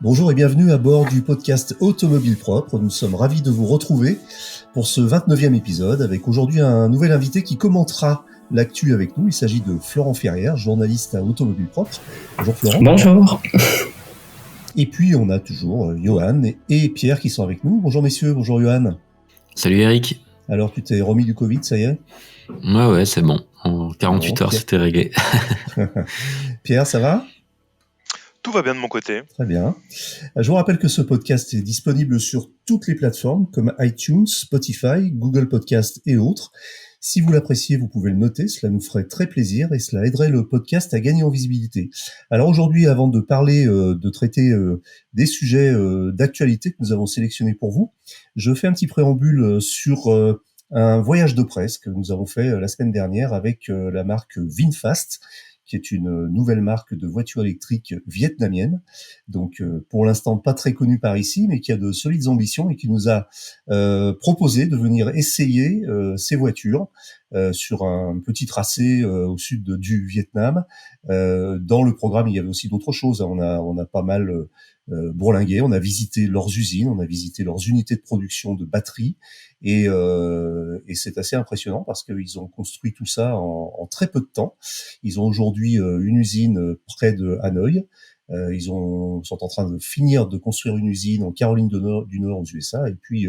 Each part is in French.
Bonjour et bienvenue à bord du podcast Automobile Propre. Nous sommes ravis de vous retrouver pour ce 29e épisode avec aujourd'hui un nouvel invité qui commentera l'actu avec nous. Il s'agit de Florent Ferrière, journaliste à Automobile Propre. Bonjour Florent. Bonjour. Et puis on a toujours Johan et Pierre qui sont avec nous. Bonjour messieurs, bonjour Johan. Salut Eric. Alors tu t'es remis du Covid, ça y est ? Ouais, c'est bon. En 48 heures, Pierre. c'était réglé. Pierre, ça va ? Tout va bien de mon côté. Très bien. Je vous rappelle que ce podcast est disponible sur toutes les plateformes comme iTunes, Spotify, Google Podcast et autres. Si vous l'appréciez, vous pouvez le noter, cela nous ferait très plaisir et cela aiderait le podcast à gagner en visibilité. Alors aujourd'hui, avant de parler, de traiter des sujets d'actualité que nous avons sélectionnés pour vous, je fais un petit préambule sur un voyage de presse que nous avons fait la semaine dernière avec la marque VinFast, qui est une nouvelle marque de voitures électriques vietnamienne. Donc, pour l'instant, pas très connue par ici, mais qui a de solides ambitions et qui nous a proposé de venir essayer ces voitures sur un petit tracé au sud du Vietnam. Dans le programme, il y avait aussi d'autres choses. On a pas mal bourlingué. On a visité leurs usines, on a visité leurs unités de production de batteries. Et c'est assez impressionnant parce qu'ils ont construit tout ça en très peu de temps. Ils ont aujourd'hui une usine près de Hanoï. Ils sont en train de finir de construire une usine en Caroline du Nord aux USA, et puis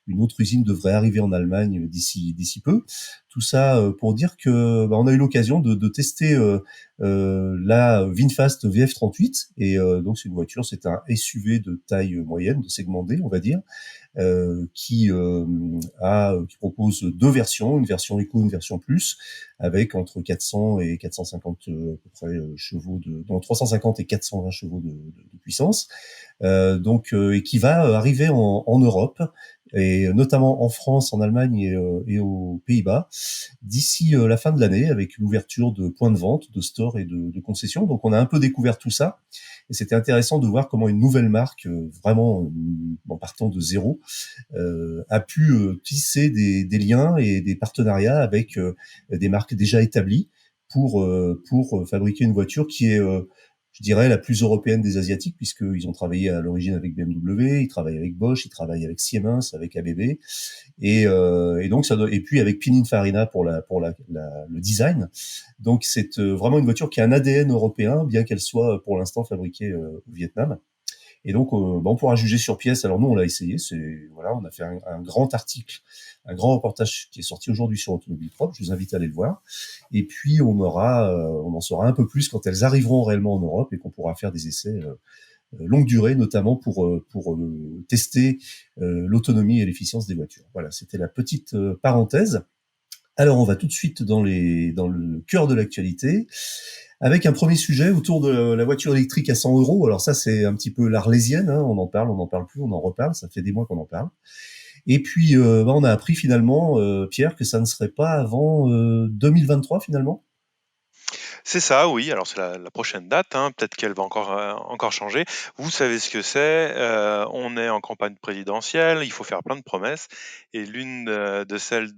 une autre usine devrait arriver en Allemagne d'ici peu. Tout ça pour dire que on a eu l'occasion de tester la VinFast VF38, et donc c'est une voiture, c'est un SUV de taille moyenne, de segment D, on va dire. Qui propose deux versions, une version Eco, une version Plus, avec entre 400 et 450 à peu près chevaux 350 et 420 chevaux de puissance. Et qui va arriver en Europe, et notamment en France, en Allemagne et aux Pays-Bas d'ici la fin de l'année, avec l'ouverture de points de vente, de stores et de concessions. Donc on a un peu découvert tout ça. Et c'était intéressant de voir comment une nouvelle marque, vraiment en partant de zéro, a pu tisser des liens et des partenariats avec des marques déjà établies pour fabriquer une voiture qui est, je dirais, la plus européenne des Asiatiques, puisqu'ils ont travaillé à l'origine avec BMW, ils travaillent avec Bosch, ils travaillent avec Siemens, avec ABB, et donc et puis avec Pininfarina pour le design. Donc c'est vraiment une voiture qui a un ADN européen, bien qu'elle soit pour l'instant fabriquée au Vietnam. Et donc on pourra juger sur pièce. Alors nous on l'a essayé, on a fait un grand article, un grand reportage qui est sorti aujourd'hui sur Automobile Propre. Je vous invite à aller le voir. Et puis on en saura un peu plus quand elles arriveront réellement en Europe et qu'on pourra faire des essais longue durée, notamment pour tester l'autonomie et l'efficience des voitures. Voilà, c'était la petite parenthèse. Alors, on va tout de suite dans le cœur de l'actualité, avec un premier sujet autour de la voiture électrique à 100 euros. Alors ça, c'est un petit peu l'Arlésienne, hein. On n'en parle plus, on en reparle, ça fait des mois qu'on en parle. Et puis, on a appris finalement, Pierre, que ça ne serait pas avant 2023 finalement. C'est ça, oui. Alors c'est la prochaine date, hein. Peut-être qu'elle va encore changer. Vous savez ce que c'est. On est en campagne présidentielle. Il faut faire plein de promesses. Et l'une de celles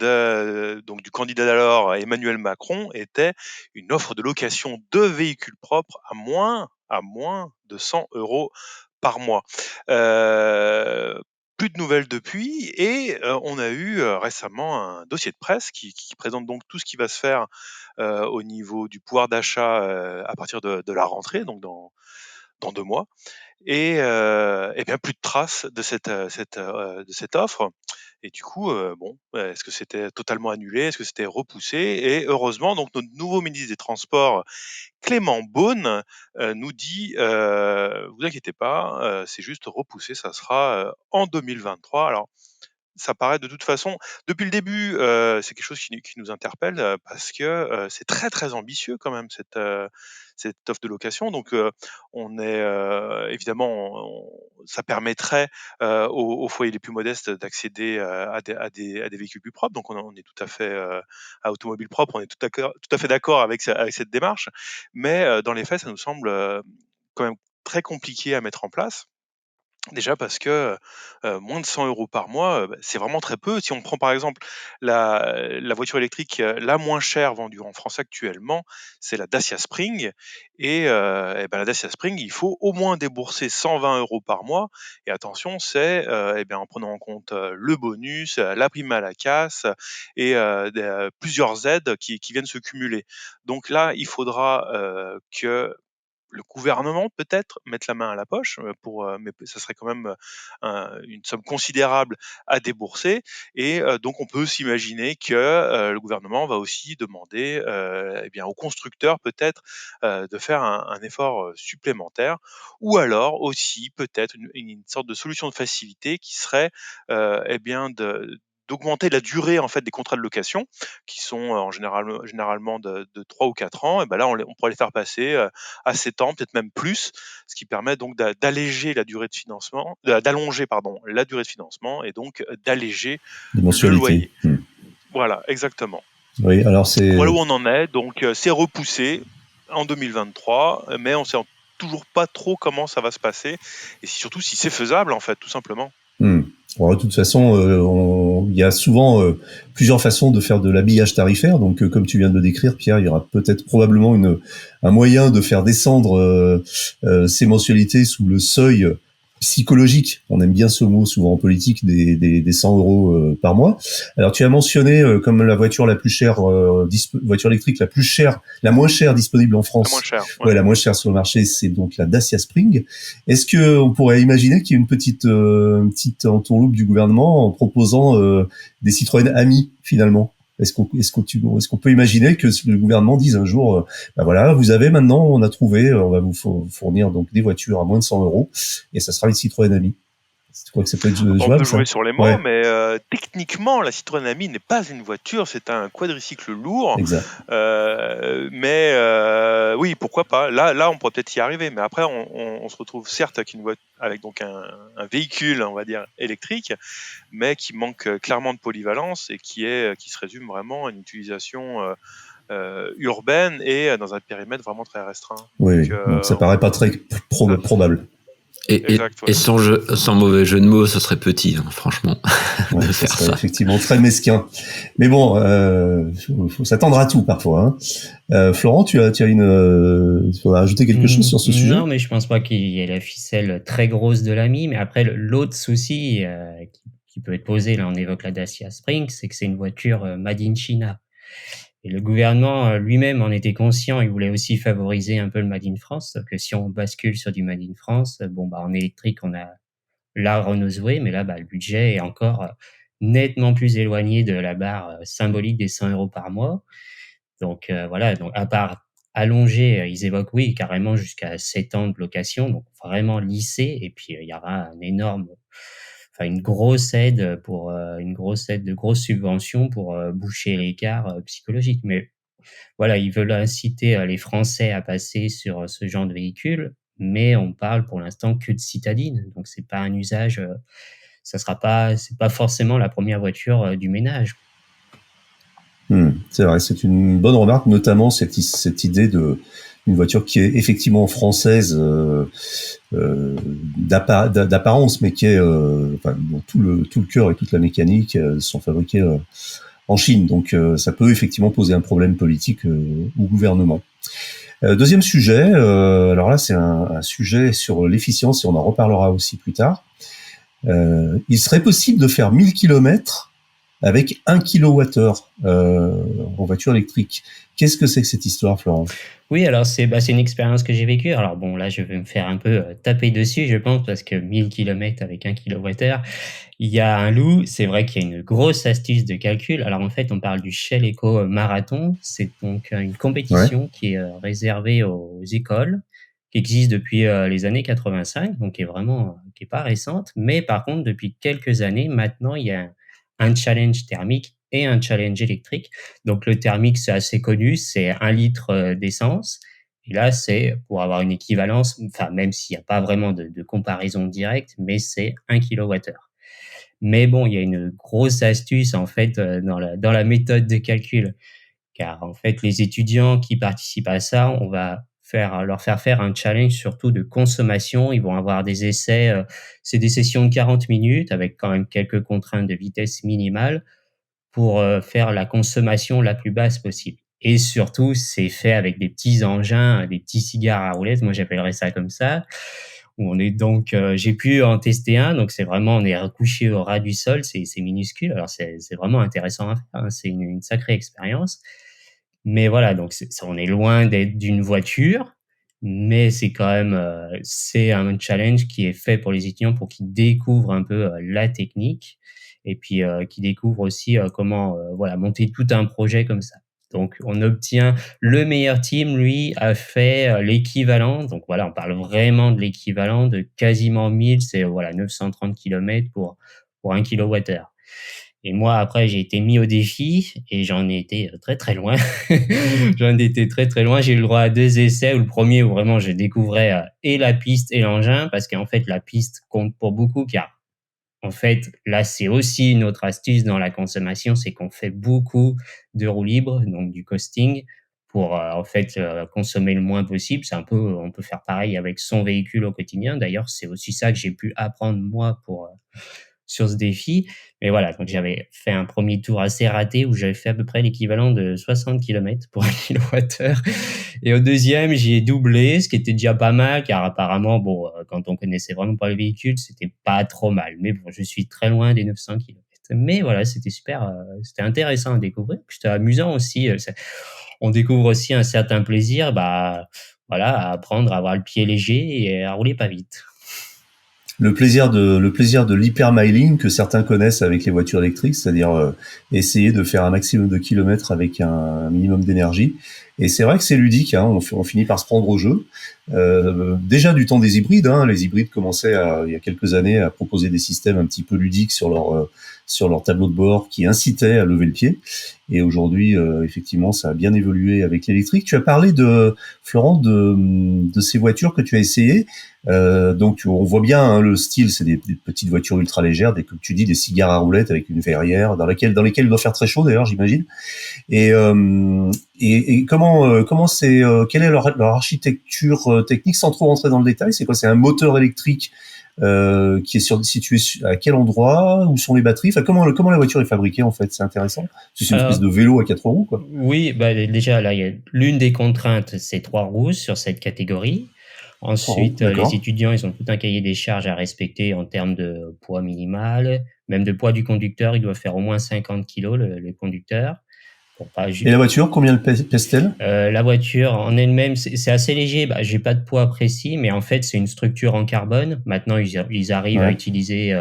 donc du candidat d'alors, Emmanuel Macron, était une offre de location de véhicules propres à moins de 100 euros par mois. Plus de nouvelles depuis, et on a eu récemment un dossier de presse qui présente donc tout ce qui va se faire au niveau du pouvoir d'achat à partir de la rentrée, donc dans 2 mois. Et bien plus de traces de cette offre. Et du coup, est-ce que c'était totalement annulé? Est-ce que c'était repoussé? Et heureusement, donc notre nouveau ministre des Transports, Clément Beaune, nous dit, vous inquiétez pas, c'est juste repoussé, ça sera en 2023. Alors ça paraît de toute façon, depuis le début, c'est quelque chose qui nous interpelle, parce que c'est très très ambitieux quand même cette offre de location. Donc on est évidemment, ça permettrait aux foyers les plus modestes d'accéder à des véhicules plus propres. Donc on est tout à fait à Automobile Propre, on est tout à fait d'accord avec cette démarche. Mais dans les faits, ça nous semble quand même très compliqué à mettre en place. Déjà parce que, moins de 100 € par mois, c'est vraiment très peu. Si on prend par exemple la voiture électrique, la moins chère vendue en France actuellement, c'est la Dacia Spring et la Dacia Spring, il faut au moins débourser 120 € par mois et attention, c'est, en prenant en compte, le bonus, la prime à la casse et plusieurs aides qui viennent se cumuler. Donc là, il faudra, que le gouvernement peut-être mettre la main à la poche, mais ça serait quand même, une somme considérable à débourser et donc on peut s'imaginer que, le gouvernement va aussi demander, aux constructeurs peut-être, de faire un effort, supplémentaire ou alors aussi peut-être une sorte de solution de facilité qui serait, d'augmenter la durée en fait des contrats de location qui sont, généralement de 3 ou 4 ans et là on pourrait les faire passer, à 7 ans, peut-être même plus, ce qui permet donc d'alléger la durée de financement, d'allonger pardon, la durée de financement et donc d'alléger de le mensualité. loyer. Voilà, exactement. Oui, alors Voilà c'est... où on en est, donc c'est repoussé en 2023, mais on sait toujours pas trop comment ça va se passer et surtout si c'est faisable en fait, tout simplement. Bon, de toute façon, il y a souvent plusieurs façons de faire de l'habillage tarifaire. Donc, comme tu viens de le décrire, Pierre, il y aura peut-être probablement un moyen de faire descendre ces mensualités sous le seuil psychologique. On aime bien ce mot, souvent en politique, des 100 € par mois. Alors, tu as mentionné comme la voiture la plus chère, voiture électrique la plus chère, la moins chère disponible en La moins France. chère, ouais. Ouais, la moins chère sur le marché, c'est donc la Dacia Spring. Est-ce que on pourrait imaginer qu'il y ait une petite entourloupe du gouvernement en proposant des Citroën Ami finalement? Est-ce qu'on peut imaginer que le gouvernement dise un jour, voilà, vous avez maintenant, on a trouvé, on va vous fournir donc des voitures à moins de 100 € et ça sera une Citroën Ami. Tu crois que ça peut être On peut jouable, jouer ça? sur les mots, Ouais, mais techniquement, la Citroën Ami n'est pas une voiture, c'est un quadricycle lourd. exact. Oui, pourquoi pas. Là, on pourrait peut-être y arriver, mais après, on se retrouve certes avec une voiture, avec donc un véhicule, on va dire électrique, mais qui manque clairement de polyvalence et qui se résume vraiment à une utilisation urbaine et dans un périmètre vraiment très restreint. Oui, Donc, oui. Donc ça paraît pas très ça, probable. exact, ouais. Et sans mauvais jeu de mots, ce serait petit, hein, franchement, Ouais, de ça faire serait ça. effectivement très mesquin. Mais bon, faut s'attendre à tout parfois. Hein. Florent, tu as tu vas rajouter quelque chose sur ce sujet? Non, mais je pense pas qu'il y ait la ficelle très grosse de l'ami. Mais après, l'autre souci qui peut être posé, là, on évoque la Dacia Spring, c'est que c'est une voiture made in China. Et le gouvernement lui-même en était conscient. Il voulait aussi favoriser un peu le made in France. Sauf que si on bascule sur du made in France, en électrique, on a la Renault Zoé, mais là, le budget est encore nettement plus éloigné de la barre symbolique des 100 € par mois. Donc voilà, donc à part allonger, ils évoquent, oui, carrément jusqu'à 7 ans de location, donc vraiment lisser et puis, il y aura une grosse aide pour, une grosse aide de grosse subvention pour, boucher l'écart, psychologique. Mais voilà, ils veulent inciter, les Français à passer sur, ce genre de véhicule, mais on parle pour l'instant que de citadines, donc c'est pas un usage, c'est pas forcément la première voiture, du ménage. C'est vrai, c'est une bonne remarque, notamment cette idée de une voiture qui est effectivement française d'apparence, mais qui est, dont tout le cœur et toute la mécanique sont fabriqués en Chine. Donc, ça peut effectivement poser un problème politique au gouvernement. Deuxième sujet, alors là, c'est un sujet sur l'efficience et on en reparlera aussi plus tard. Il serait possible de faire 1000 kilomètres avec 1 kWh en voiture électrique. Qu'est-ce que c'est que cette histoire, Florent? Oui, alors c'est une expérience que j'ai vécue. Alors bon, là, je vais me faire un peu, taper dessus, je pense, parce que 1000 kilomètres avec 1 kWh, il y a un loup. C'est vrai qu'il y a une grosse astuce de calcul. Alors en fait, on parle du Shell Eco Marathon. C'est donc, une Ouais. compétition qui est, réservée aux écoles, qui existe depuis, les années 85, donc qui est pas récente. Mais par contre, depuis quelques années maintenant, il y a un challenge thermique et un challenge électrique. Donc le thermique, c'est assez connu, c'est 1 litre, d'essence et là, c'est pour avoir une équivalence, enfin, même s'il y a pas vraiment de comparaison directe, mais c'est 1 kilowattheure. Mais bon, il y a une grosse astuce, en fait, dans la méthode de calcul, car en fait, les étudiants qui participent à ça, on va leur faire faire un challenge surtout de consommation. Ils vont avoir des essais, c'est des sessions de 40 minutes avec quand même quelques contraintes de vitesse minimale pour faire la consommation la plus basse possible. Et surtout, c'est fait avec des petits engins, des petits cigares à roulettes. Moi, j'appellerais ça comme ça. Où on est donc, j'ai pu en tester un. Donc, c'est vraiment, on est recouché au ras du sol. C'est minuscule. Alors, c'est vraiment intéressant à faire, hein. C'est une sacrée expérience. Mais voilà, donc on est loin d'être d'une voiture, mais c'est quand même, c'est un challenge qui est fait pour les étudiants pour qu'ils découvrent un peu la technique et puis qu'ils découvrent aussi comment voilà monter tout un projet comme ça. Donc on obtient le meilleur team, lui, a fait l'équivalent. Donc voilà, on parle vraiment de l'équivalent de quasiment 1000, c'est voilà 930 km pour 1 kWh. Et moi, après, j'ai été mis au défi et j'en ai été très, très loin. J'en ai été très, très loin. J'ai eu le droit à 2 essais, où le premier où vraiment je découvrais et la piste et l'engin, parce qu'en fait, la piste compte pour beaucoup, car en fait, là, c'est aussi une autre astuce dans la consommation, c'est qu'on fait beaucoup de roues libres, donc du costing, pour en fait consommer le moins possible. C'est un peu, on peut faire pareil avec son véhicule au quotidien. D'ailleurs, c'est aussi ça que j'ai pu apprendre moi pour sur ce défi. Mais voilà, donc j'avais fait un premier tour assez raté où j'avais fait à peu près l'équivalent de 60 km pour 1 kWh. Et au deuxième, j'y ai doublé, ce qui était déjà pas mal, car apparemment, bon, quand on connaissait vraiment pas le véhicule, c'était pas trop mal. Mais bon, je suis très loin des 900 km. Mais voilà, c'était super, c'était intéressant à découvrir. C'était amusant aussi. On découvre aussi un certain plaisir, bah, voilà, à apprendre à avoir le pied léger et à rouler pas vite. Le plaisir de l'hypermiling que certains connaissent avec les voitures électriques, c'est-à-dire essayer de faire un maximum de kilomètres avec un minimum d'énergie. Et c'est vrai que c'est ludique, hein, on finit par se prendre au jeu. Déjà du temps des hybrides, hein, les hybrides commençaient il y a quelques années à proposer des systèmes un petit peu ludiques sur leur tableau de bord qui incitaient à lever le pied. Et aujourd'hui, effectivement, ça a bien évolué avec l'électrique. Tu as parlé Florent, de ces voitures que tu as essayées. Donc on voit bien hein, le style, c'est des petites voitures ultra légères, comme tu dis, des cigares à roulettes avec une verrière dans lesquelles il doit faire très chaud d'ailleurs, j'imagine. Et, comment c'est, quelle est leur architecture technique sans trop rentrer dans le détail? C'est quoi? C'est un moteur électrique qui est situé à quel endroit? Où sont les batteries? Enfin, comment la voiture est fabriquée en fait? C'est intéressant. C'est une espèce de vélo à 4 roues, quoi. Oui, bah déjà là, il y a l'une des contraintes, c'est 3 roues sur cette catégorie. 3 roues, Ensuite, les d'accord. étudiants, ils ont tout un cahier des charges à respecter en termes de poids minimal, même de poids du conducteur. Il doit faire au moins 50 kilos le conducteur. Pour pas Et la voiture, combien pèse-t-elle? La voiture en elle-même, c'est assez léger. Bah, j'ai pas de poids précis, mais en fait, c'est une structure en carbone. Maintenant, ils arrivent à Ouais. utiliser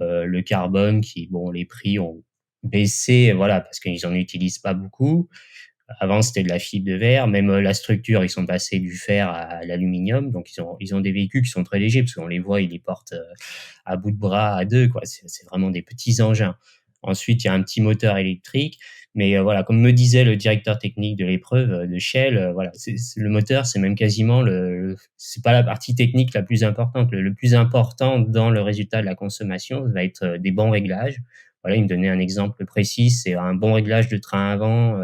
le carbone qui, bon, les prix ont baissé, voilà, parce qu'ils en utilisent pas beaucoup. Avant, c'était de la fibre de verre. Même la structure, ils sont passés du fer à l'aluminium. Donc, ils ont des véhicules qui sont très légers parce qu'on les voit, ils les portent à bout de bras, à deux, quoi. C'est vraiment des petits engins. Ensuite, il y a un petit moteur électrique. Mais voilà, comme me disait le directeur technique de l'épreuve de Shell, voilà, le moteur, c'est même quasiment c'est pas la partie technique la plus importante. Le plus important dans le résultat de la consommation va être des bons réglages. Voilà, il me donnait un exemple précis, c'est un bon réglage de train avant,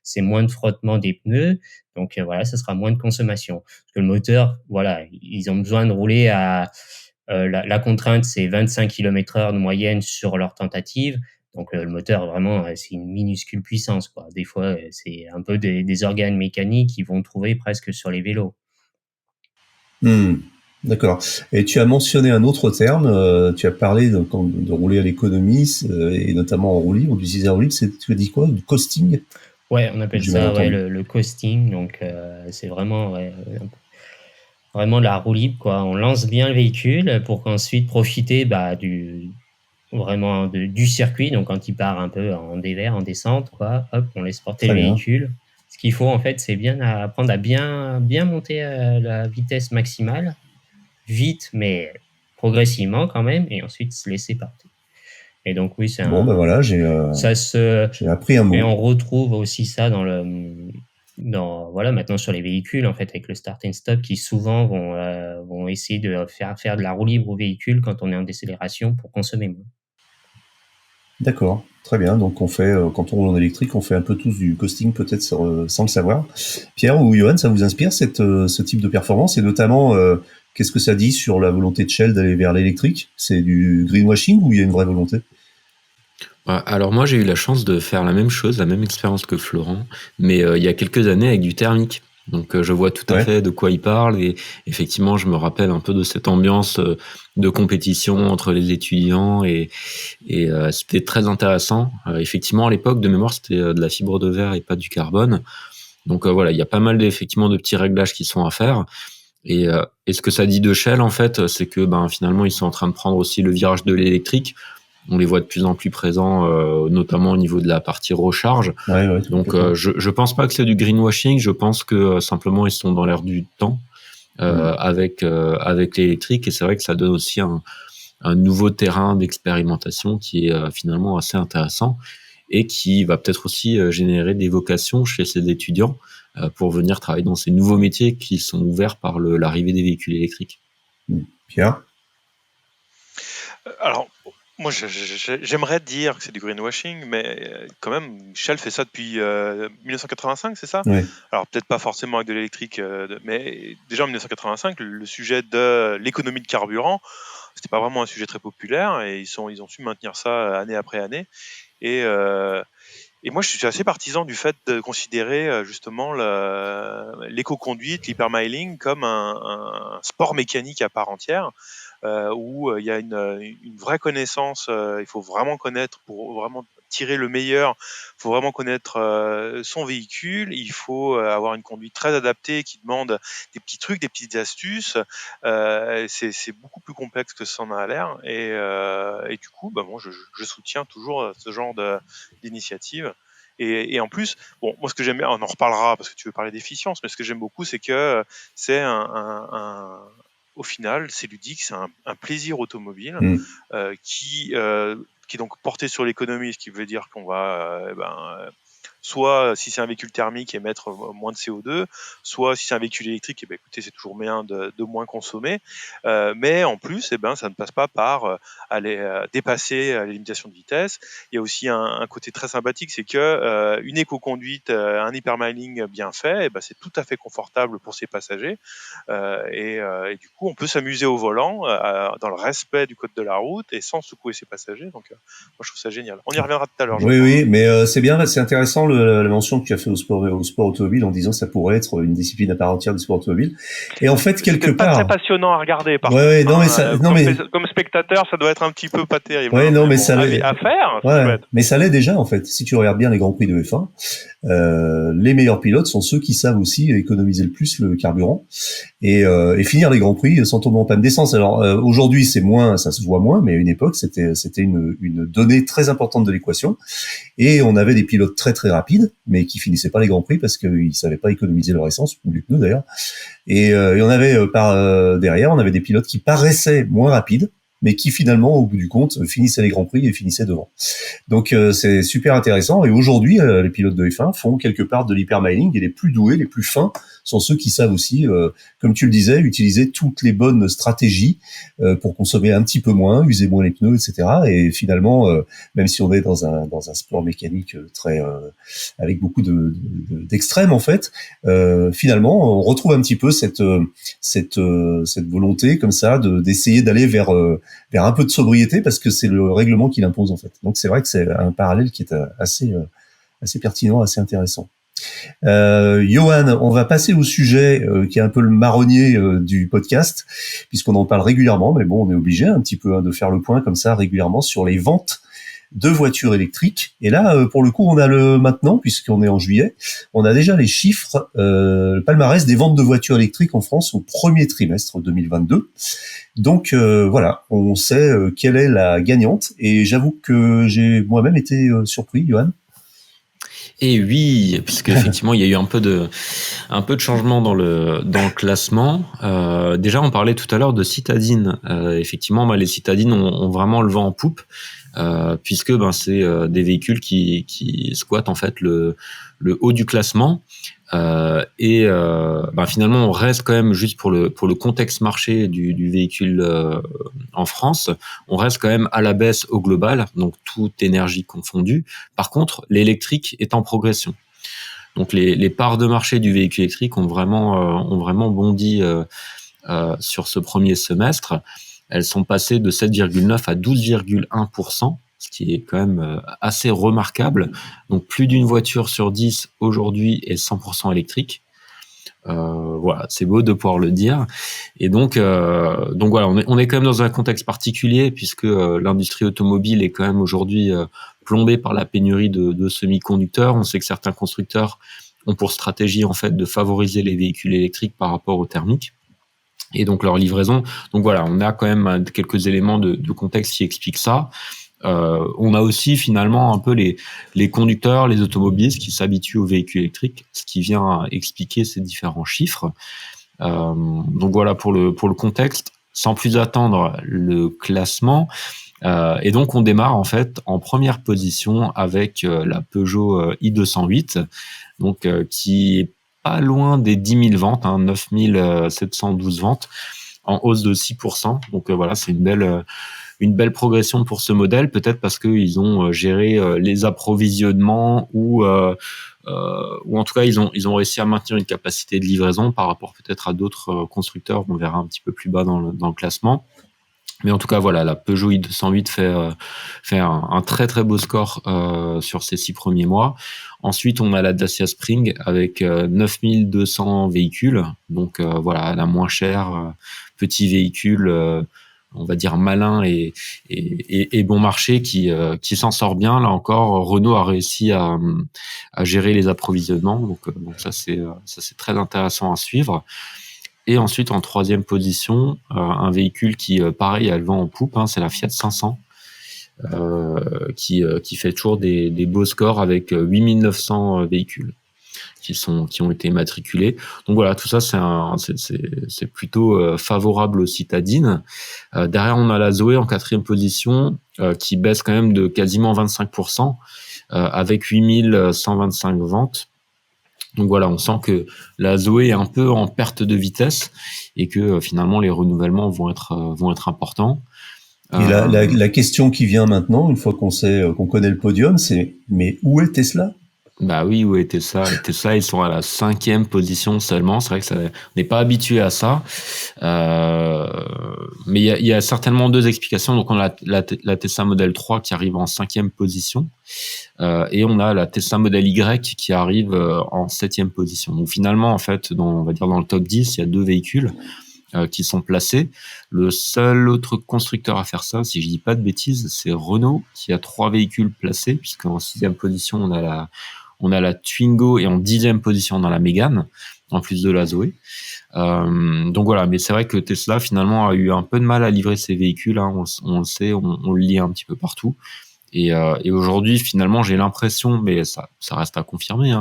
c'est moins de frottement des pneus, donc voilà, ça sera moins de consommation. Parce que le moteur, voilà, ils ont besoin de rouler à la contrainte, c'est 25 km/h de moyenne sur leur tentative. Donc le moteur, vraiment, c'est une minuscule puissance, quoi. Des fois, c'est un peu des organes mécaniques qu'ils vont trouver presque sur les vélos. Hmm, d'accord. Et tu as mentionné un autre terme, tu as parlé de rouler à l'économie, et notamment en roue libre, d'utiliser en roue libre, tu as dit quoi? Du costing? Ouais, on appelle J'ai mal ça, ouais, entendu. le costing. Donc c'est vraiment, ouais, vraiment la roue libre, quoi. On lance bien le véhicule pour qu'ensuite profiter, bah, du circuit. Donc quand il part un peu en dévers, en descente, quoi, hop, on laisse porter Très le bien. véhicule. Ce qu'il faut, en fait, c'est bien apprendre à bien monter la vitesse maximale, vite, mais progressivement quand même, et ensuite se laisser partir. Et donc oui, Bon, ben voilà, ça se, j'ai appris un et mot. on retrouve aussi ça voilà, maintenant sur les véhicules, en fait, avec le start and stop, qui souvent vont essayer de faire de la roue libre au véhicule quand on est en décélération pour consommer moins. D'accord, très bien. Donc on fait, quand on roule en électrique, on fait un peu tous du costing peut-être sans le savoir. Pierre ou Johan, ça vous inspire ce type de performance et notamment qu'est-ce que ça dit sur la volonté de Shell d'aller vers l'électrique? C'est du greenwashing ou il y a une vraie volonté? Alors moi, j'ai eu la chance de faire la même chose, la même expérience que Florent, mais il y a quelques années avec du thermique. Donc je vois tout à Ouais. fait de quoi il parle et effectivement, je me rappelle un peu de cette ambiance de compétition entre les étudiants et c'était très intéressant. Effectivement, à l'époque, de mémoire, c'était de la fibre de verre et pas du carbone. Donc voilà, il y a pas mal effectivement de petits réglages qui sont à faire. Et ce que ça dit de Shell, en fait, c'est que finalement, ils sont en train de prendre aussi le virage de l'électrique. On les voit de plus en plus présents, notamment au niveau de la partie recharge. Ouais, Donc, complètement. je pense pas que c'est du greenwashing. Je pense que simplement ils sont dans l'air du temps avec l'électrique. Et c'est vrai que ça donne aussi un nouveau terrain d'expérimentation qui est finalement assez intéressant et qui va peut-être aussi générer des vocations chez ces étudiants pour venir travailler dans ces nouveaux métiers qui sont ouverts par l'arrivée des véhicules électriques. Pierre? Alors, moi, j'aimerais dire que c'est du greenwashing, mais quand même, Shell fait ça depuis 1985, c'est ça? Ouais. Alors, peut-être pas forcément avec de l'électrique, mais déjà en 1985, le sujet de l'économie de carburant, c'était pas vraiment un sujet très populaire, et ils ont su maintenir ça année après année. Et moi, je suis assez partisan du fait de considérer justement l'éco-conduite, l'hypermiling comme un sport mécanique à part entière, où il y a une vraie connaissance. Il faut vraiment connaître pour vraiment tirer le meilleur. Il faut vraiment connaître son véhicule. Il faut avoir une conduite très adaptée qui demande des petits trucs, des petites astuces. C'est beaucoup plus complexe que ça en a l'air. Et du coup, bon, je soutiens toujours ce genre d'initiative. Et en plus, bon, moi ce que j'aime bien, on en reparlera parce que tu veux parler d'efficience, mais ce que j'aime beaucoup, c'est que c'est au final, c'est ludique, c'est un plaisir automobile qui est donc porté sur l'économie, ce qui veut dire qu'on va soit si c'est un véhicule thermique émettre moins de CO2, soit si c'est un véhicule électrique, écoutez, c'est toujours bien de moins consommer. Mais en plus, ça ne passe pas par aller dépasser les limitations de vitesse. Il y a aussi un côté très sympathique, c'est que une éco-conduite, un hypermiling bien fait, c'est tout à fait confortable pour ses passagers. Et du coup, on peut s'amuser au volant dans le respect du code de la route et sans secouer ses passagers. Donc, moi, je trouve ça génial. On y reviendra tout à l'heure, je Oui, crois. oui, mais c'est bien, c'est intéressant la mention que tu as fait au sport automobile en disant que ça pourrait être une discipline à part entière du sport automobile. Et en fait, C'est quelque peut-être pas très part, passionnant à regarder, par ouais, contre. non, mais ça, non, mais Comme spectateur, ça doit être un petit peu pas terrible. ouais, non, Mais mais bon, ça l'est. à faire, c'est Ouais, chouette. mais ça l'est déjà en fait. Si tu regardes bien les grands prix de F1, les meilleurs pilotes sont ceux qui savent aussi économiser le plus le carburant et finir les grands prix sans tomber en panne d'essence. Alors aujourd'hui c'est moins, ça se voit moins, mais à une époque c'était une donnée très importante de l'équation. Et on avait des pilotes très très rapides, mais qui finissaient pas les grands prix parce qu'ils savaient pas économiser leur essence, ou mieux que nous d'ailleurs. Et on avait derrière, on avait des pilotes qui paraissaient moins rapides, mais qui finalement, au bout du compte, finissaient les grands prix et finissaient devant. Donc c'est super intéressant. Et aujourd'hui, les pilotes de F1 font quelque part de l'hypermining et les plus doués, les plus fins sont ceux qui savent aussi, comme tu le disais, utiliser toutes les bonnes stratégies pour consommer un petit peu moins, user moins les pneus, etc. Et finalement, même si on est dans un sport mécanique très avec beaucoup d'extrêmes en fait, finalement, on retrouve un petit peu cette volonté comme ça d'essayer d'aller vers un peu de sobriété parce que c'est le règlement qui l'impose en fait. Donc c'est vrai que c'est un parallèle qui est assez pertinent, assez intéressant. Johan, on va passer au sujet qui est un peu le marronnier du podcast, puisqu'on en parle régulièrement, mais bon, on est obligé un petit peu de faire le point comme ça régulièrement sur les ventes de voitures électriques. Et là, pour le coup, on a maintenant, puisqu'on est en juillet, on a déjà les chiffres, le palmarès des ventes de voitures électriques en France au premier trimestre 2022. Donc voilà, on sait quelle est la gagnante. Et j'avoue que j'ai moi-même été surpris, Johan. Et oui, puisque effectivement il y a eu un peu de changement dans le classement. Déjà, on parlait tout à l'heure de citadines. Effectivement, les citadines ont vraiment le vent en poupe, puisque c'est des véhicules qui squattent en fait le haut du classement. Finalement, on reste quand même, juste pour le contexte marché du véhicule en France, on reste quand même à la baisse au global, donc toute énergie confondue. Par contre, l'électrique est en progression. Donc les parts de marché du véhicule électrique ont vraiment bondi sur ce premier semestre. Elles sont passées de 7,9 à 12,1%, ce qui est quand même assez remarquable. Donc plus d'une voiture sur 10 aujourd'hui est 100% électrique. Voilà, c'est beau de pouvoir le dire. Et donc voilà, on est quand même dans un contexte particulier, puisque l'industrie automobile est quand même aujourd'hui plombée par la pénurie de semi-conducteurs. On sait que certains constructeurs ont pour stratégie en fait de favoriser les véhicules électriques par rapport aux thermiques et donc leur livraison. Donc voilà, on a quand même quelques éléments de contexte qui expliquent ça. On a aussi finalement un peu les conducteurs, les automobilistes qui s'habituent aux véhicules électriques, ce qui vient expliquer ces différents chiffres. Donc voilà pour le contexte. Sans plus attendre, le classement. Et donc on démarre en fait en première position avec la Peugeot i208, donc qui est pas loin des 10 000 ventes, 9 712 ventes, en hausse de 6%. Donc voilà, c'est une belle progression pour ce modèle, peut-être parce qu'ils ont géré les approvisionnements ou en tout cas ils ont réussi à maintenir une capacité de livraison par rapport peut-être à d'autres constructeurs. On verra un petit peu plus bas dans le classement. Mais en tout cas, voilà, la Peugeot i208 fait un très très beau score sur ces 6 premiers mois. Ensuite, on a la Dacia Spring avec 9200 véhicules. Donc voilà, la moins chère, petit véhicule, on va dire malin et bon marché qui s'en sort bien. Là encore, Renault a réussi à gérer les approvisionnements. Donc ça c'est très intéressant à suivre. Et ensuite, en troisième position, un véhicule qui, pareil, a le vent en poupe, c'est la Fiat 500, qui fait toujours des beaux scores avec 8900 véhicules qui ont été matriculés. Donc voilà, tout ça, c'est plutôt favorable aux citadines. Derrière, on a la Zoé en quatrième position, qui baisse quand même de quasiment 25%, avec 8125 ventes. Donc voilà, on sent que la Zoé est un peu en perte de vitesse et que finalement les renouvellements vont être importants. Et la question qui vient maintenant, une fois qu'on connaît le podium, c'est mais où est Tesla? Bah oui, où est Tesla? Tesla, ils sont à la 5e position seulement. C'est vrai que on n'est pas habitué à ça. Mais il y a certainement deux explications. Donc on a la Tesla Model 3 qui arrive en 5e position. Et on a la Tesla Model Y qui arrive en 7e position. Donc finalement, en fait, on va dire dans le top 10, il y a deux véhicules qui sont placés. Le seul autre constructeur à faire ça, si je dis pas de bêtises, c'est Renault qui a 3 véhicules placés, puisqu'en 6e position, on a la Twingo et en 10e position, on a la Mégane, en plus de la Zoé. Donc voilà, mais c'est vrai que Tesla finalement a eu un peu de mal à livrer ses véhicules, on le sait, on le lit un petit peu partout. Et aujourd'hui, finalement, j'ai l'impression, mais ça reste à confirmer,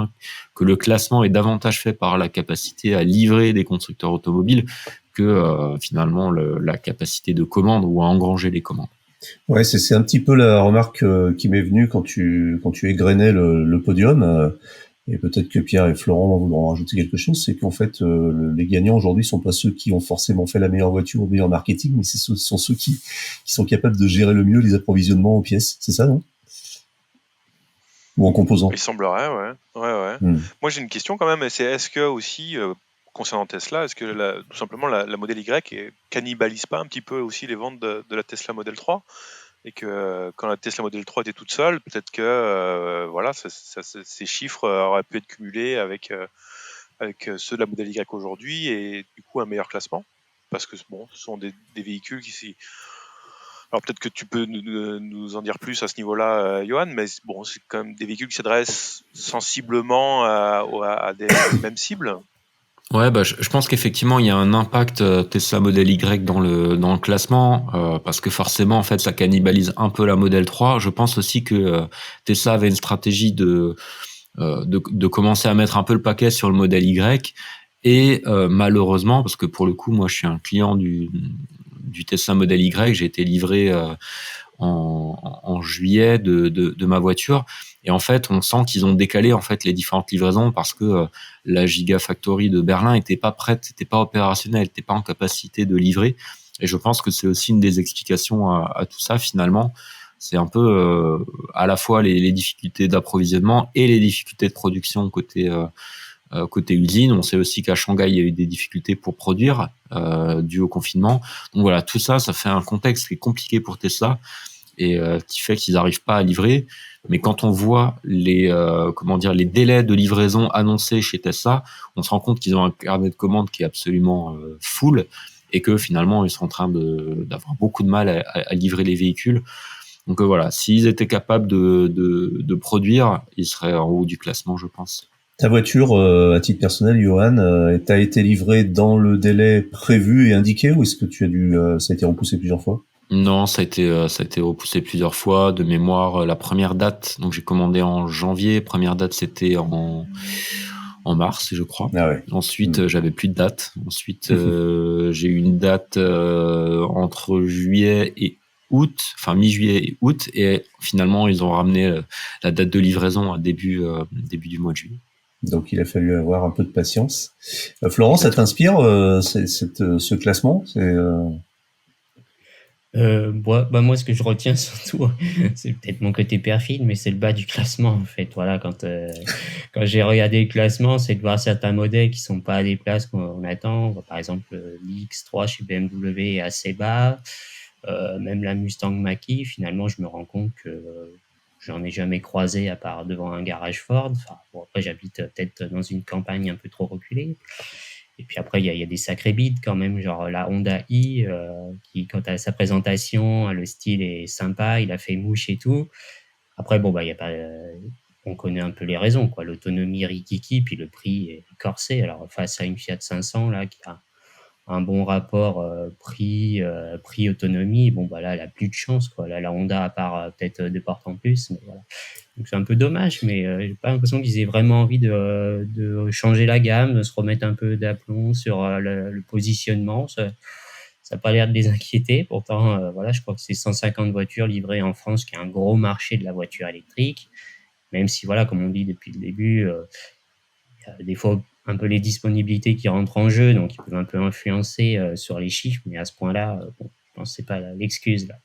que le classement est davantage fait par la capacité à livrer des constructeurs automobiles que finalement la capacité de commande ou à engranger les commandes. Ouais, c'est un petit peu la remarque qui m'est venue quand tu égrenais le podium. Et peut-être que Pierre et Florent voudront rajouter quelque chose, c'est qu'en fait, les gagnants aujourd'hui sont pas ceux qui ont forcément fait la meilleure voiture ou le meilleur marketing, mais ce sont ceux qui sont capables de gérer le mieux les approvisionnements en pièces. C'est ça, non? Ou en composants? Il semblerait, ouais. Moi, j'ai une question quand même, c'est est-ce que aussi, concernant Tesla, est-ce que tout simplement la Model Y cannibalise pas un petit peu aussi les ventes de la Tesla Model 3? Et que quand la Tesla Model 3 était toute seule, peut-être que voilà, ces chiffres auraient pu être cumulés avec ceux de la Model Y aujourd'hui et du coup un meilleur classement. Parce que bon, ce sont des véhicules qui... Alors peut-être que tu peux nous en dire plus à ce niveau-là, Johan, mais bon, c'est quand même des véhicules qui s'adressent sensiblement à des mêmes cibles. Ouais, je pense qu'effectivement il y a un impact Tesla Model Y dans le classement parce que forcément en fait ça cannibalise un peu la Model 3. Je pense aussi que Tesla avait une stratégie de commencer à mettre un peu le paquet sur le Model Y et malheureusement, parce que pour le coup moi je suis un client du Tesla Model Y, j'ai été livré en juillet de ma voiture Et en fait, on sent qu'ils ont décalé en fait les différentes livraisons parce que la Gigafactory de Berlin était pas prête, était pas opérationnelle, était pas en capacité de livrer. Et je pense que c'est aussi une des explications à tout ça finalement. C'est un peu à la fois les difficultés d'approvisionnement et les difficultés de production côté usine. On sait aussi qu'à Shanghai, il y a eu des difficultés pour produire dues au confinement. Donc voilà, tout ça, ça fait un contexte qui est compliqué pour Tesla et qui fait qu'ils n'arrivent pas à livrer. Mais quand on voit les délais de livraison annoncés chez Tesla, on se rend compte qu'ils ont un carnet de commandes qui est absolument full et que finalement ils sont en train d'avoir beaucoup de mal à livrer les véhicules. Donc voilà, s'ils étaient capables de produire, ils seraient en haut du classement, je pense. Ta voiture, à titre personnel, Johan, t'a été livrée dans le délai prévu et indiqué, ou est-ce que ça a été repoussé plusieurs fois? Non, ça a été repoussé plusieurs fois. De mémoire, la première date, donc j'ai commandé en janvier. Première date, c'était en mars, je crois. Ah ouais. Ensuite, j'avais plus de date. Ensuite, j'ai eu une date entre juillet et août, enfin mi-juillet et août, et finalement, ils ont ramené la date de livraison à début du mois de juillet. Donc il a fallu avoir un peu de patience. Florence, ça t'inspire ce classement? Moi, ce que je retiens surtout, c'est peut-être mon côté perfide, mais c'est le bas du classement, en fait. Voilà, quand j'ai regardé le classement, c'est de voir certains modèles qui sont pas à des places qu'on attend. Par exemple, l'X3 chez BMW est assez bas. Même la Mustang Mach-E, finalement, je me rends compte que j'en ai jamais croisé à part devant un garage Ford. Enfin, bon, après, j'habite peut-être dans une campagne un peu trop reculée. Et puis après, il y a des sacrés bides quand même, genre la Honda i, qui, quant à sa présentation, le style est sympa, il a fait mouche et tout. Après, bon, bah, y a pas, on connaît un peu les raisons, quoi. L'autonomie rikiki, puis le prix est corsé. Alors, face à une Fiat 500, là, qui a un bon rapport prix-autonomie, bon, bah là, elle a plus de chance, quoi. Là, la Honda, à part peut-être des portes en plus, mais voilà. Donc c'est un peu dommage, mais j'ai pas l'impression qu'ils aient vraiment envie de changer la gamme, de se remettre un peu d'aplomb sur le positionnement. Ça n'a pas l'air de les inquiéter. Pourtant, voilà, je crois que c'est 150 voitures livrées en France, qui est un gros marché de la voiture électrique. Même si, voilà, comme on dit depuis le début, il y a des fois un peu les disponibilités qui rentrent en jeu, donc ils peuvent un peu influencer sur les chiffres, mais à ce point-là, bon, je pense que c'est pas l'excuse là.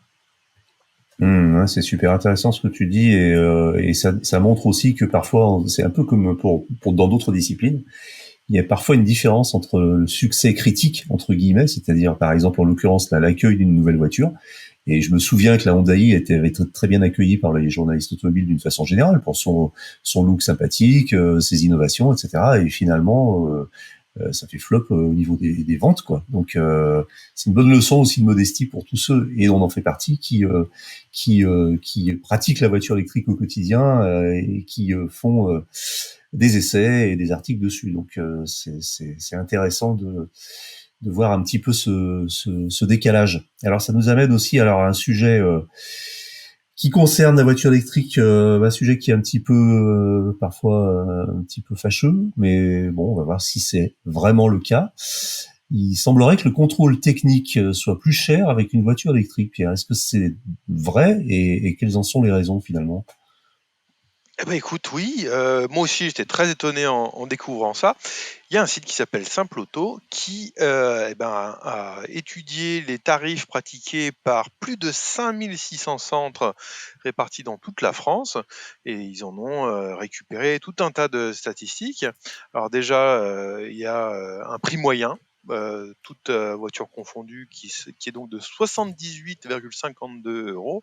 Ouais, c'est super intéressant ce que tu dis et ça montre aussi que parfois c'est un peu comme pour dans d'autres disciplines, il y a parfois une différence entre le succès critique entre guillemets, c'est-à-dire par exemple en l'occurrence là l'accueil d'une nouvelle voiture. Et je me souviens que la Honda i avait été très bien accueillie par les journalistes automobiles d'une façon générale pour son look sympathique, ses innovations, etc. Et finalement, ça fait flop au niveau des ventes, quoi. Donc c'est une bonne leçon aussi de modestie pour tous ceux, et on en fait partie, qui pratiquent la voiture électrique au quotidien et qui font des essais et des articles dessus. Donc c'est intéressant de voir un petit peu ce décalage. Alors ça nous amène aussi alors à un sujet qui concerne la voiture électrique, un sujet qui est un petit peu parfois un petit peu fâcheux, mais bon, on va voir si c'est vraiment le cas. Il semblerait que le contrôle technique soit plus cher avec une voiture électrique. Pierre, est-ce que c'est vrai et quelles en sont les raisons finalement? Eh ben écoute, oui, moi aussi j'étais très étonné en découvrant ça. Il y a un site qui s'appelle Simple Auto qui a étudié les tarifs pratiqués par plus de 5600 centres répartis dans toute la France et ils en ont récupéré tout un tas de statistiques. Alors déjà, il y a un prix moyen. Toute voiture confondue qui est donc de 78,52 €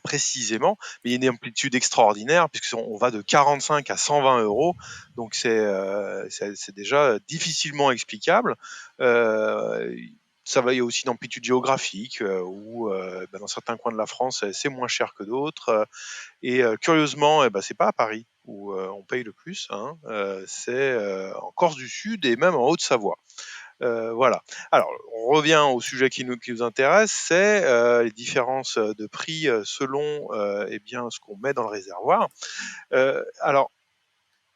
précisément, mais il y a une amplitude extraordinaire puisqu'on va de 45 à 120 €, donc c'est déjà difficilement explicable. Ça va, il y a aussi une amplitude géographique où dans certains coins de la France c'est moins cher que d'autres, et curieusement c'est pas à Paris où on paye le plus, hein, c'est en Corse du Sud et même en Haute-Savoie. Voilà. Alors, on revient au sujet qui nous intéresse, c'est les différences de prix selon ce qu'on met dans le réservoir. Alors,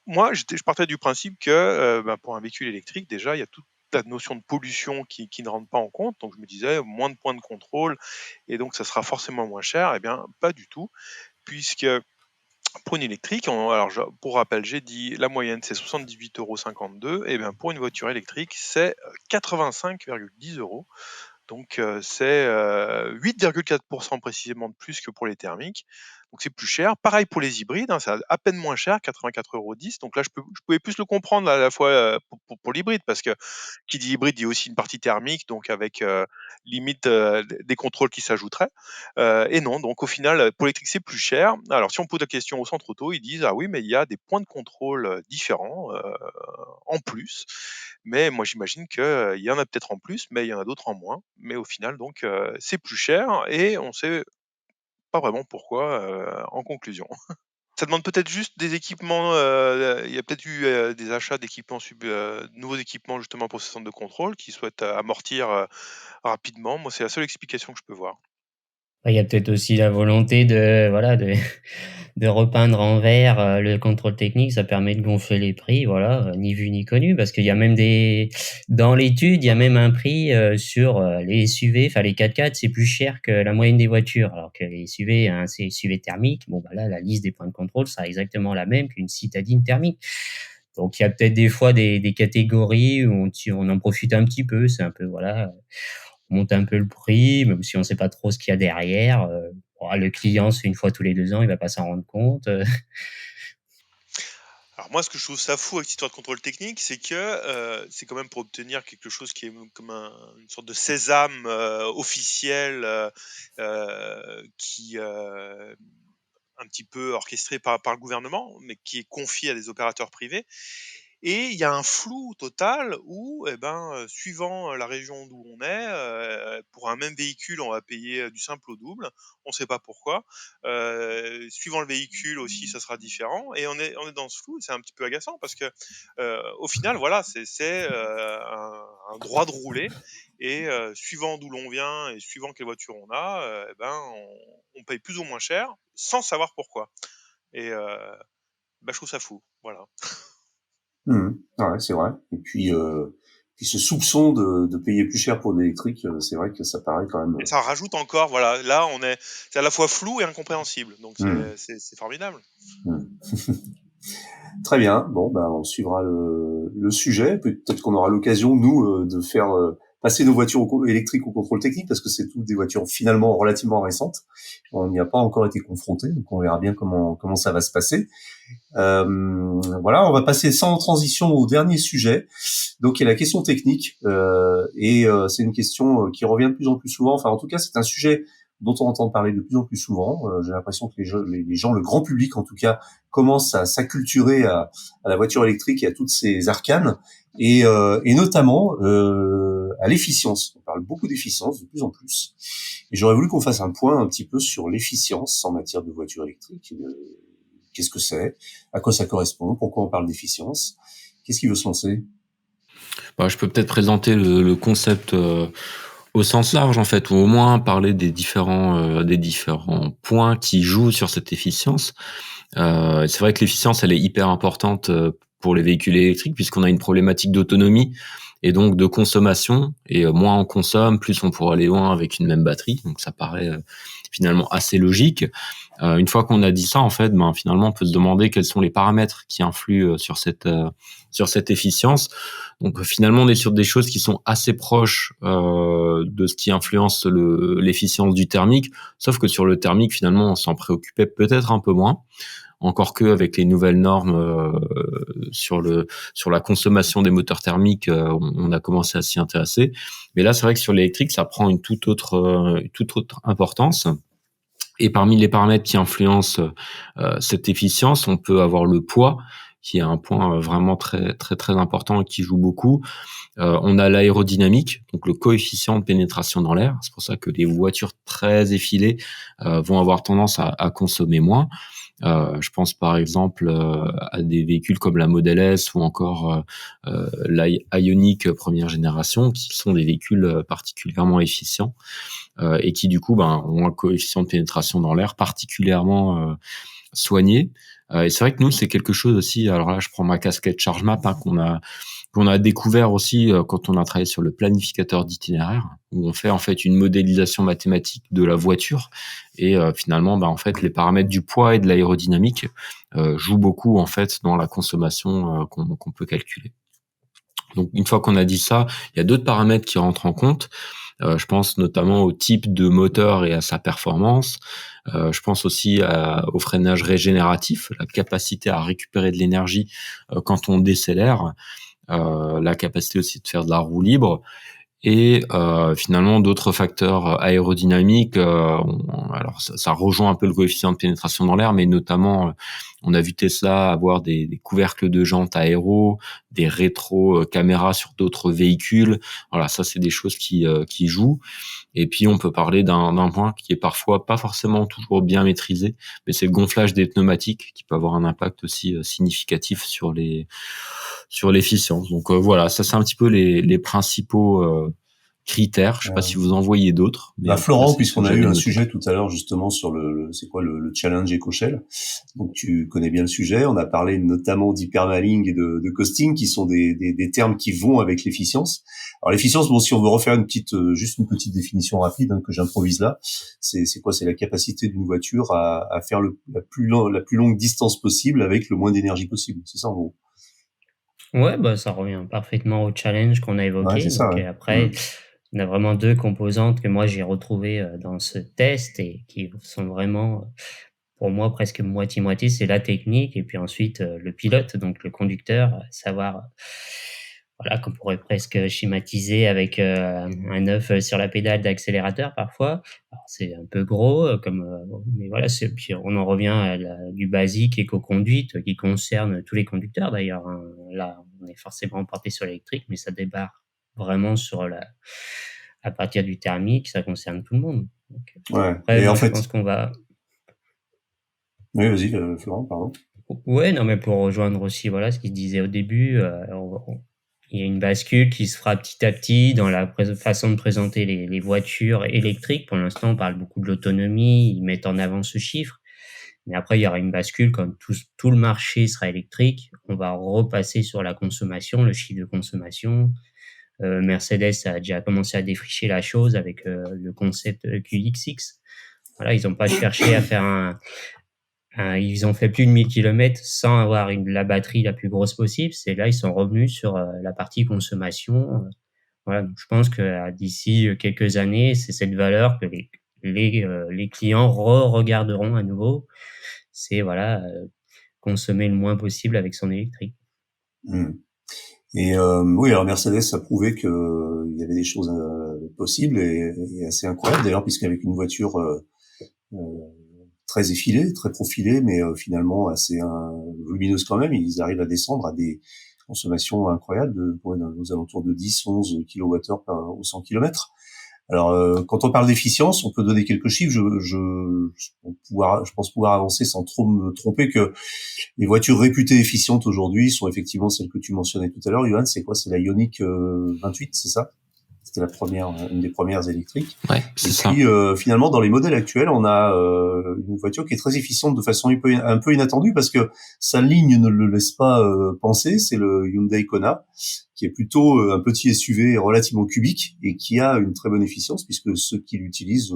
moi, je partais du principe que pour un véhicule électrique, déjà, il y a toute la notion de pollution qui ne rentre pas en compte. Donc, je me disais, moins de points de contrôle, et donc ça sera forcément moins cher. Eh bien, pas du tout, puisque Pour une électrique, alors pour rappel, j'ai dit la moyenne c'est 78,52 €, et bien pour une voiture électrique, c'est 85,10 €. Donc c'est 8,4% précisément de plus que pour les thermiques. Donc c'est plus cher. Pareil pour les hybrides, c'est à peine moins cher, 84,10 €. Donc là, je pouvais plus le comprendre à la fois pour l'hybride, parce que qui dit hybride dit aussi une partie thermique, donc avec limite des contrôles qui s'ajouteraient. Et non, donc au final, pour l'électrique, c'est plus cher. Alors si on pose la question au centre auto, ils disent ah oui, mais il y a des points de contrôle différents en plus. Mais moi, j'imagine qu'il y en a peut-être en plus, mais il y en a d'autres en moins. Mais au final, donc, c'est plus cher et on sait pas vraiment pourquoi, en conclusion. Ça demande peut-être juste des équipements, il y a peut-être eu, des achats d'équipements de nouveaux équipements justement pour ce centre de contrôle qui souhaitent amortir, rapidement. Moi, c'est la seule explication que je peux voir. Il y a peut-être aussi la volonté de, voilà, de repeindre en vert le contrôle technique. Ça permet de gonfler les prix, voilà, ni vu ni connu, parce qu'il y a même dans l'étude, il y a même un prix sur les SUV, enfin les 4x4, c'est plus cher que la moyenne des voitures, alors que les SUV, c'est SUV thermique. Bon, bah là, la liste des points de contrôle sera exactement la même qu'une citadine thermique. Donc il y a peut-être des fois des catégories où on en profite un petit peu. C'est un peu, voilà, on monte un peu le prix, même si on sait pas trop ce qu'il y a derrière. Le client, c'est une fois tous les 2 ans, il va pas s'en rendre compte. Alors moi, ce que je trouve ça fou avec cette histoire de contrôle technique, c'est que c'est quand même pour obtenir quelque chose qui est comme une sorte de sésame officiel, qui un petit peu orchestré par le gouvernement, mais qui est confié à des opérateurs privés. Et il y a un flou total où, eh ben, suivant la région d'où on est, pour un même véhicule, on va payer du simple au double. On ne sait pas pourquoi. Suivant le véhicule aussi, ça sera différent. Et on est dans ce flou. C'est un petit peu agaçant parce que, au final, voilà, c'est un droit de rouler. Et suivant d'où l'on vient et suivant quelle voiture on a, eh ben, on paye plus ou moins cher sans savoir pourquoi. Et bah, je trouve ça fou. Voilà. Ouais, c'est vrai. Et puis ce soupçon de payer plus cher pour l'électrique, c'est vrai que ça paraît quand même. Et ça rajoute encore, voilà, là c'est à la fois flou et incompréhensible, donc Mmh, c'est formidable. mmh. Très bien. Bon, bah, on suivra le sujet. Peut-être qu'on aura l'occasion, nous, de faire passer nos voitures électriques au contrôle technique, parce que c'est toutes des voitures finalement relativement récentes. On n'y a pas encore été confronté, donc on verra bien comment ça va se passer. Voilà, on va passer sans transition au dernier sujet. Donc, il y a la question technique, c'est une question qui revient de plus en plus souvent. Enfin, en tout cas, c'est un sujet dont on entend parler de plus en plus souvent. J'ai l'impression que les gens, le grand public en tout cas, commence à s'acculturer à la voiture électrique et à toutes ses arcanes, et notamment à l'efficience. On parle beaucoup d'efficience de plus en plus. Et j'aurais voulu qu'on fasse un point un petit peu sur l'efficience en matière de voiture électrique. Qu'est-ce que c'est? À quoi ça correspond? Pourquoi on parle d'efficience? Qu'est-ce qui veut se lancer? Bah, je peux peut-être présenter le concept au sens large, en fait, ou au moins parler des différents points qui jouent sur cette efficience. C'est vrai que l'efficience, elle est hyper importante pour les véhicules électriques, puisqu'on a une problématique d'autonomie et donc de consommation. Et moins on consomme, plus on pourra aller loin avec une même batterie. Donc ça paraît finalement assez logique. Une fois qu'on a dit ça, en fait, finalement, on peut se demander quels sont les paramètres qui influent sur cette efficience. Donc finalement, on est sur des choses qui sont assez proches de ce qui influence l'efficience du thermique, sauf que sur le thermique, finalement, on s'en préoccupait peut-être un peu moins. Encore que avec les nouvelles normes sur la consommation des moteurs thermiques, on a commencé à s'y intéresser. Mais là, c'est vrai que sur l'électrique, ça prend une toute autre importance. Et parmi les paramètres qui influencent cette efficience, on peut avoir le poids, qui est un point vraiment très très très important et qui joue beaucoup. On a l'aérodynamique, donc le coefficient de pénétration dans l'air. C'est pour ça que les voitures très effilées vont avoir tendance à consommer moins. Je pense par exemple à des véhicules comme la Model S ou encore l'Ioniq première génération, qui sont des véhicules particulièrement efficients et qui du coup ont un coefficient de pénétration dans l'air particulièrement soigné. Et c'est vrai que nous, c'est quelque chose aussi. Alors là, je prends ma casquette ChargeMap qu'on a découvert aussi quand on a travaillé sur le planificateur d'itinéraire, où on fait en fait une modélisation mathématique de la voiture et finalement, en fait, les paramètres du poids et de l'aérodynamique jouent beaucoup en fait dans la consommation qu'on peut calculer. Donc une fois qu'on a dit ça, il y a d'autres paramètres qui rentrent en compte. Je pense notamment au type de moteur et à sa performance. Je pense aussi au freinage régénératif, la capacité à récupérer de l'énergie quand on décélère, la capacité aussi de faire de la roue libre et finalement d'autres facteurs aérodynamiques. Alors ça rejoint un peu le coefficient de pénétration dans l'air, mais notamment on a vu Tesla avoir des couvercles de jantes aéro, des rétro-caméras sur d'autres véhicules. Voilà, ça c'est des choses qui jouent. Et puis on peut parler d'un point qui est parfois pas forcément toujours bien maîtrisé, mais c'est le gonflage des pneumatiques qui peut avoir un impact aussi significatif sur l'efficience. Donc voilà, ça c'est un petit peu les principaux critères. Je sais pas si vous en voyez d'autres. Mais Florent, c'est puisqu'on a j'avais eu un noté. sujet tout à l'heure justement sur c'est quoi le challenge EcoShell. Donc tu connais bien le sujet. On a parlé notamment d'hypermaling et de costing, qui sont des termes qui vont avec l'efficience. Alors l'efficience, bon, si on veut refaire juste une petite définition rapide que j'improvise là, c'est quoi? C'est la capacité d'une voiture à faire la plus longue distance possible avec le moins d'énergie possible. C'est ça en gros. Ouais, ça revient parfaitement au challenge qu'on a Ouais, c'est évoqué. ça. Donc, Ouais. après, on a vraiment 2 composantes que moi j'ai retrouvées dans ce test et qui sont vraiment, pour moi, presque moitié-moitié. C'est la technique et puis ensuite le pilote, donc le conducteur, savoir, voilà, qu'on pourrait presque schématiser avec un œuf sur la pédale d'accélérateur parfois. Alors, c'est un peu gros, mais voilà, puis on en revient à du basique éco-conduite qui concerne tous les conducteurs d'ailleurs, hein. Là, on est forcément porté sur l'électrique, mais ça débarque vraiment à partir du thermique, ça concerne tout le monde. Donc, Ouais. après, Et en moi, je fait, pense qu'on va. oui, vas-y, Florent, pardon. Ouais, non, mais pour rejoindre aussi, voilà, ce qu'il disait au début, il y a une bascule qui se fera petit à petit dans la façon de présenter les voitures électriques. Pour l'instant, on parle beaucoup de l'autonomie, ils mettent en avant ce chiffre. Mais après, il y aura une bascule quand tout le marché sera électrique. On va repasser sur la consommation, le chiffre de consommation. Mercedes a déjà commencé à défricher la chose avec le concept QXX. Voilà, ils n'ont pas cherché à faire ils ont fait plus de 1000 km sans avoir la batterie la plus grosse possible. C'est là, ils sont revenus sur la partie consommation. Voilà, donc je pense que d'ici quelques années, c'est cette valeur que les clients regarderont à nouveau. C'est voilà, consommer le moins possible avec son électrique. Hmm. Et oui, alors Mercedes a prouvé que il y avait des choses possibles et assez incroyables d'ailleurs, puisqu'avec une voiture euh, très effilée, très profilée, mais finalement assez volumineuse quand même, ils arrivent à descendre à des consommations incroyables aux alentours de 10-11 kWh au 100 km. Alors, quand on parle d'efficience, on peut donner quelques chiffres. Je pense pouvoir avancer sans trop me tromper que les voitures réputées efficientes aujourd'hui sont effectivement celles que tu mentionnais tout à l'heure. Johan, c'est quoi? C'est la Ioniq 28, c'est ça? C'était une des premières électriques. Ouais, c'est ça. Et puis finalement, dans les modèles actuels, on a une voiture qui est très efficiente de façon un peu inattendue parce que sa ligne ne le laisse pas penser. C'est le Hyundai Kona, qui est plutôt un petit SUV relativement cubique et qui a une très bonne efficience puisque ceux qui l'utilisent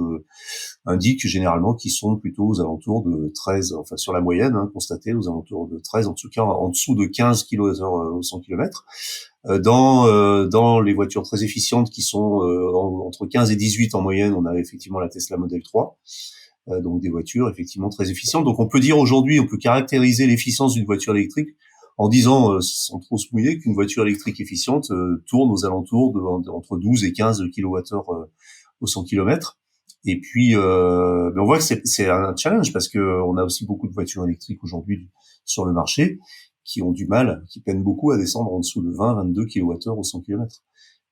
indiquent généralement qu'ils sont plutôt aux alentours de 13, enfin sur la moyenne, constatée aux alentours de 13, en tout cas en dessous de 15 kWh au 100 km. Dans les voitures très efficientes qui sont entre 15 et 18 en moyenne, on a effectivement la Tesla Model 3. Donc des voitures effectivement très efficientes. Donc on peut dire aujourd'hui, on peut caractériser l'efficience d'une voiture électrique en disant, sans trop se mouiller, qu'une voiture électrique efficiente tourne aux alentours entre 12 et 15 kWh au 100 km. Et puis, mais on voit que c'est un challenge parce que on a aussi beaucoup de voitures électriques aujourd'hui sur le marché qui ont du mal, qui peinent beaucoup à descendre en dessous de 20-22 kWh au 100 km.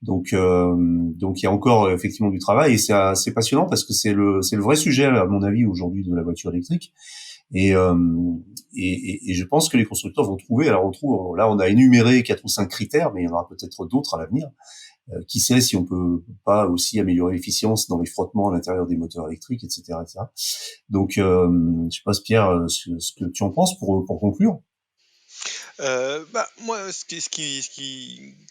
Donc il y a encore effectivement du travail et c'est passionnant parce que c'est le vrai sujet à mon avis aujourd'hui de la voiture électrique. Et je pense que les constructeurs vont trouver. Alors là on a énuméré 4 ou 5 critères, mais il y en aura peut-être d'autres à l'avenir. Qui sait si on peut pas aussi améliorer l'efficience dans les frottements à l'intérieur des moteurs électriques, etc., etc. Donc, je sais pas, Pierre, ce que tu en penses pour conclure. Moi,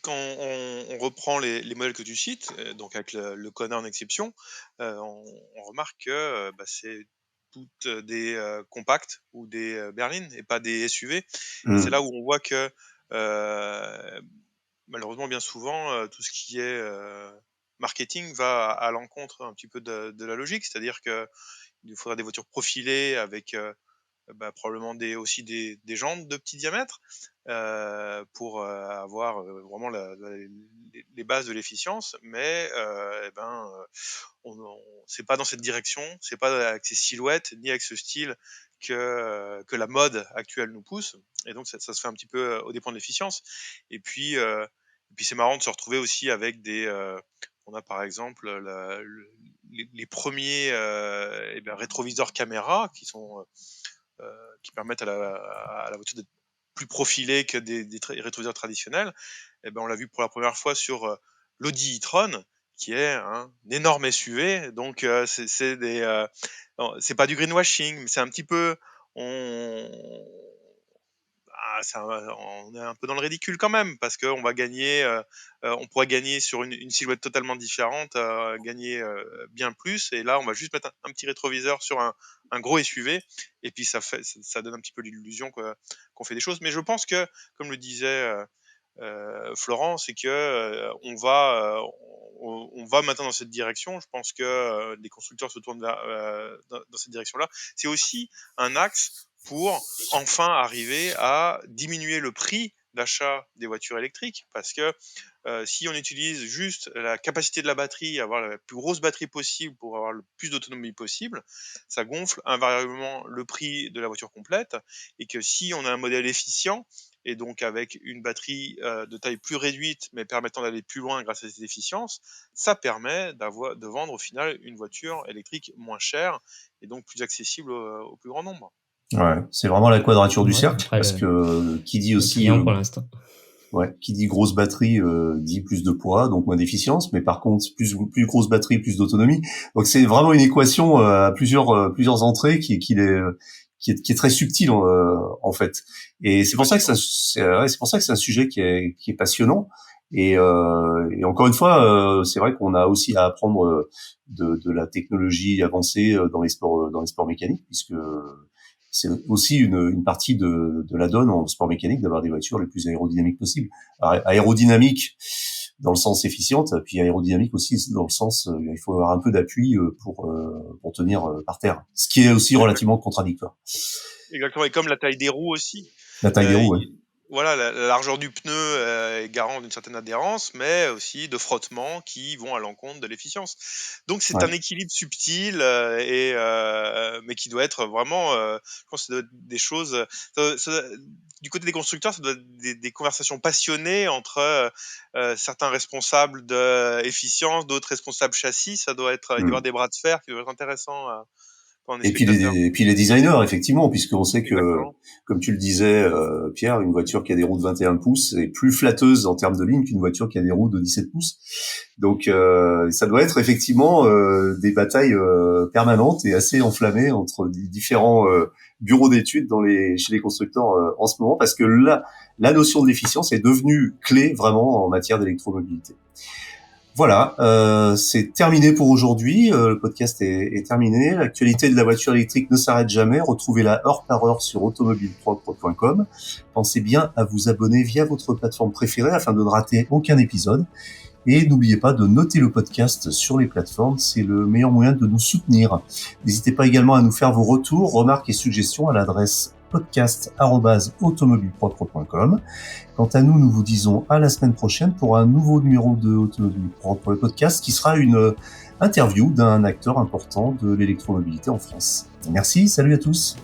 quand on reprend les modèles que tu cites, donc avec le Kona en exception, on remarque que c'est toutes des compacts ou des berlines et pas des SUV. Et c'est là où on voit que malheureusement, bien souvent, tout ce qui est marketing va à l'encontre un petit peu de la logique, c'est-à-dire que il faudra des voitures profilées avec probablement aussi des jantes de petit diamètre pour avoir vraiment les bases de l'efficience, mais c'est pas dans cette direction, c'est pas avec ces silhouettes ni avec ce style que la mode actuelle nous pousse, et donc ça se fait un petit peu au dépend de l'efficience. Et puis c'est marrant de se retrouver aussi avec on a par exemple les premiers rétroviseurs caméra qui permettent à la voiture d'être plus profilée que des rétroviseurs traditionnels. Et on l'a vu pour la première fois sur l'Audi e-tron, qui est un énorme SUV. Donc c'est pas du greenwashing, mais c'est un petit peu on est un peu dans le ridicule quand même, parce qu'on va gagner, on pourrait gagner sur une silhouette totalement différente, gagner bien plus. Et là, on va juste mettre un petit rétroviseur sur un gros SUV, et puis ça donne un petit peu l'illusion qu'on fait des choses. Mais je pense que, comme le disait Florent, c'est que on va maintenant dans cette direction. Je pense que les constructeurs se tournent dans cette direction-là. C'est aussi un axe pour enfin arriver à diminuer le prix d'achat des voitures électriques, parce que si on utilise juste la capacité de la batterie, avoir la plus grosse batterie possible pour avoir le plus d'autonomie possible, ça gonfle invariablement le prix de la voiture complète, et que si on a un modèle efficient, et donc avec une batterie de taille plus réduite, mais permettant d'aller plus loin grâce à cette efficience, ça permet de vendre au final une voiture électrique moins chère, et donc plus accessible au plus grand nombre. Ouais, c'est vraiment la quadrature du cercle, après, parce que qui dit aussi client pour l'instant. ouais, qui dit grosse batterie dit plus de poids, donc moins d'efficience, mais par contre plus grosse batterie, plus d'autonomie. Donc c'est vraiment une équation à plusieurs entrées qui est très subtile en fait. Et c'est pour ça que c'est pour ça que c'est un sujet qui est passionnant. Et encore une fois, c'est vrai qu'on a aussi à apprendre de la technologie avancée dans les sports mécaniques, puisque c'est aussi une partie de la donne en sport mécanique d'avoir des voitures les plus aérodynamiques possibles. Aérodynamique dans le sens efficiente, puis aérodynamique aussi dans le sens il faut avoir un peu d'appui pour tenir par terre, ce qui est aussi relativement contradictoire. Exactement, et comme la taille des roues aussi. La taille des roues, ouais. Voilà, la largeur du pneu est garant d'une certaine adhérence, mais aussi de frottements qui vont à l'encontre de l'efficience. Donc c'est un équilibre subtil, mais qui doit être vraiment, je pense que ça doit être des choses, du côté des constructeurs, ça doit être des conversations passionnées entre certains responsables de efficience, d'autres responsables châssis. Ça doit être, il doit y avoir des bras de fer qui doivent être intéressants pour un spectateur. Et puis les designers, effectivement, puisqu'on sait que, Exactement. comme tu le disais, Pierre, une voiture qui a des roues de 21 pouces est plus flatteuse en termes de ligne qu'une voiture qui a des roues de 17 pouces. Donc, ça doit être effectivement des batailles permanentes et assez enflammées entre différents bureaux d'études chez les constructeurs en ce moment, parce que là, la notion de l'efficience est devenue clé vraiment en matière d'électromobilité. Voilà, c'est terminé pour aujourd'hui. Le podcast est terminé. L'actualité de la voiture électrique ne s'arrête jamais. Retrouvez-la heure par heure sur automobilepropre.com. Pensez bien à vous abonner via votre plateforme préférée afin de ne rater aucun épisode. Et n'oubliez pas de noter le podcast sur les plateformes. C'est le meilleur moyen de nous soutenir. N'hésitez pas également à nous faire vos retours, remarques et suggestions à l'adresse podcast@automobilepropre.com. Quant à nous, nous vous disons à la semaine prochaine pour un nouveau numéro de Automobile Propre, le podcast qui sera une interview d'un acteur important de l'électromobilité en France. Merci, salut à tous.